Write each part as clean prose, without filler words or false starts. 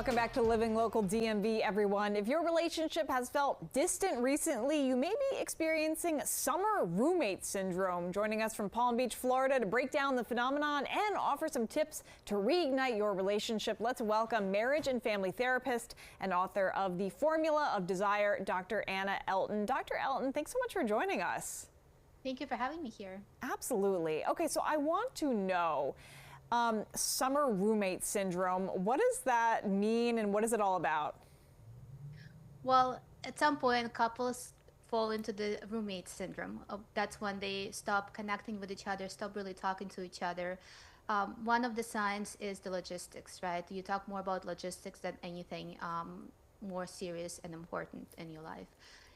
Welcome back to Living Local DMV, everyone. If your relationship has felt distant recently, you may be experiencing summer roommate syndrome. Joining us from Palm Beach, Florida to break down the phenomenon and offer some tips to reignite your relationship, let's welcome marriage and family therapist and author of The Formula of Desire, Dr. Anna Elton. Dr. Elton, thanks so much for joining us. Thank you for having me here. Absolutely. Okay, so I want to know, summer roommate syndrome, what does that mean and what is it all about? Well, at some point, couples fall into the roommate syndrome. That's when they stop connecting with each other, stop really talking to each other. One of the signs is the logistics, right? You talk more about logistics than anything more serious and important in your life.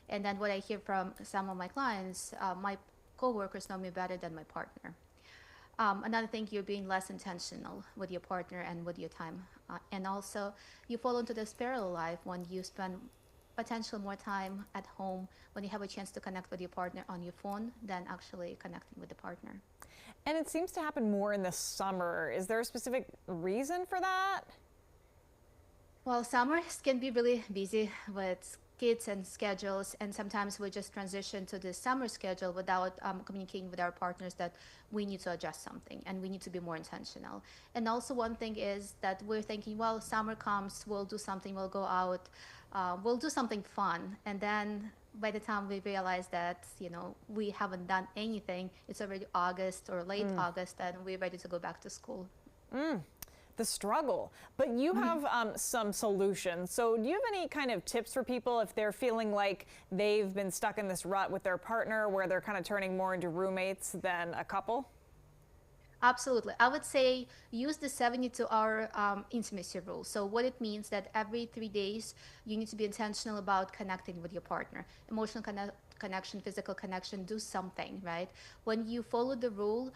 And then what I hear from some of my clients, my coworkers know me better than my partner. Another thing, you're being less intentional with your partner and with your time. And also, you fall into this parallel life when you spend potentially more time at home, when you have a chance to connect with your partner on your phone than actually connecting with the partner. And it seems to happen more in the summer. Is there a specific reason for that? Well, summers can be really busy with kids and schedules, and sometimes we just transition to the summer schedule without communicating with our partners that we need to adjust something and we need to be more intentional. And also one thing is that we're thinking, well, summer comes, we'll do something, we'll go out, we'll do something fun. And then by the time we realize that, we haven't done anything, it's already August or late August, and we're ready to go back to school. The struggle, but you have some solutions. So do you have any kind of tips for people if they're feeling like they've been stuck in this rut with their partner where they're kind of turning more into roommates than a couple? Absolutely. I would say use the 72-hour intimacy rule. So what it means that every 3 days, you need to be intentional about connecting with your partner. Emotional connection, physical connection, do something, right? When you follow the rule,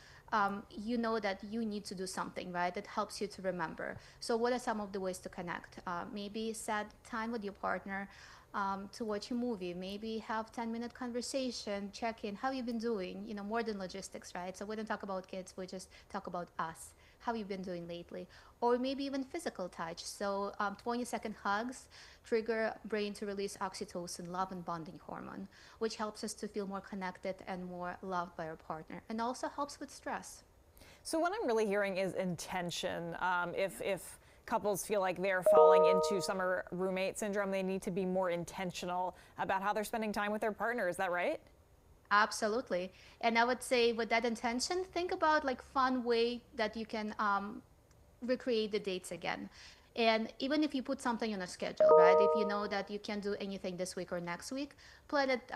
you know that you need to do something, right? That helps you to remember. So what are some of the ways to connect? Maybe set time with your partner to watch a movie, maybe have 10-minute conversation, check in, how you been doing, more than logistics, right? So we don't talk about kids, we just talk about us, how you been doing lately, or maybe even physical touch. So 20-second hugs trigger brain to release oxytocin, love and bonding hormone, which helps us to feel more connected and more loved by our partner, and also helps with stress. So what I'm really hearing is intention. If couples feel like they're falling into summer roommate syndrome, they need to be more intentional about how they're spending time with their partner. Is that right? Absolutely. And I would say with that intention, think about like fun way that you can recreate the dates again. And even if you put something on a schedule, right? If you know that you can't do anything this week or next week, plan it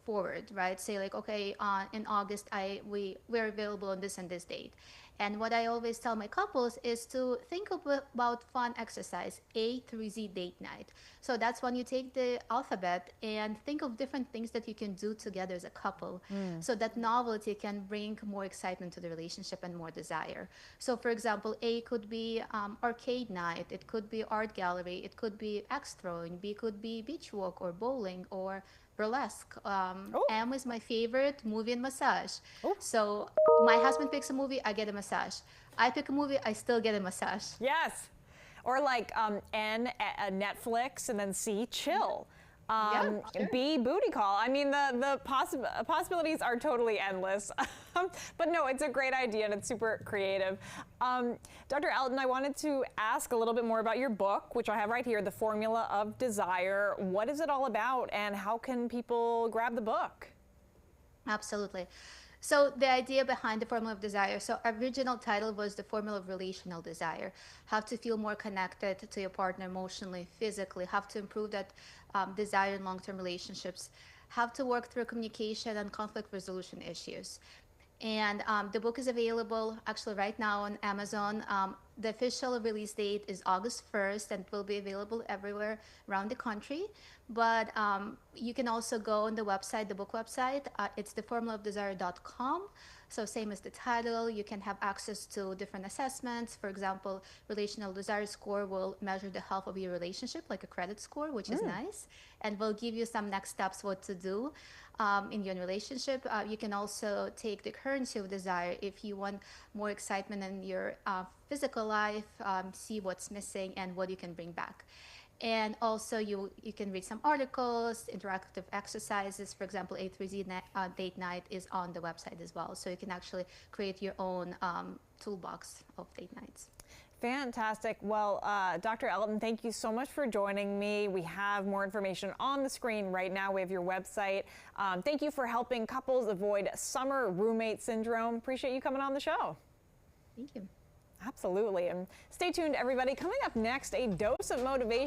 forward, right? Say like, okay, in August, we're available on this and this date. And what I always tell my couples is to think about fun exercise, A through Z date night. So that's when you take the alphabet and think of different things that you can do together as a couple. So that novelty can bring more excitement to the relationship and more desire. So for example, A could be arcade night, it could be art gallery, it could be axe throwing, B could be beach walk or bowling or burlesque. M is my favorite, movie and massage. So my husband picks a movie, I get a massage. I pick a movie, I still get a massage. Yes. Or like N, Netflix, and then C, chill. Yeah, sure. B, booty call. I mean, the possibilities are totally endless. But no, it's a great idea and it's super creative. Dr. Elton, I wanted to ask a little bit more about your book, which I have right here, The Formula of Desire. What is it all about and how can people grab the book? Absolutely. So the idea behind the Formula of Desire, so original title was the Formula of Relational Desire. How to feel more connected to your partner emotionally, physically, how to improve that desire in long-term relationships, how to work through communication and conflict resolution issues. And the book is available actually right now on Amazon. The official release date is August 1st and will be available everywhere around the country. But you can also go on the website, the book website. It's theformulaofdesire.com. So same as the title, you can have access to different assessments. For example, relational desire score will measure the health of your relationship, like a credit score, which is nice, and will give you some next steps what to do in your relationship. You can also take the currency of desire if you want more excitement in your physical life, see what's missing and what you can bring back. And also you can read some articles, interactive exercises. For example, A3Z date night is on the website as well. So you can actually create your own toolbox of date nights. Fantastic. Well, Dr. Elton, thank you so much for joining me. We have more information on the screen right now. We have your website. Thank you for helping couples avoid summer roommate syndrome. Appreciate you coming on the show. Thank you. Absolutely. And stay tuned, everybody. Coming up next, a dose of motivation.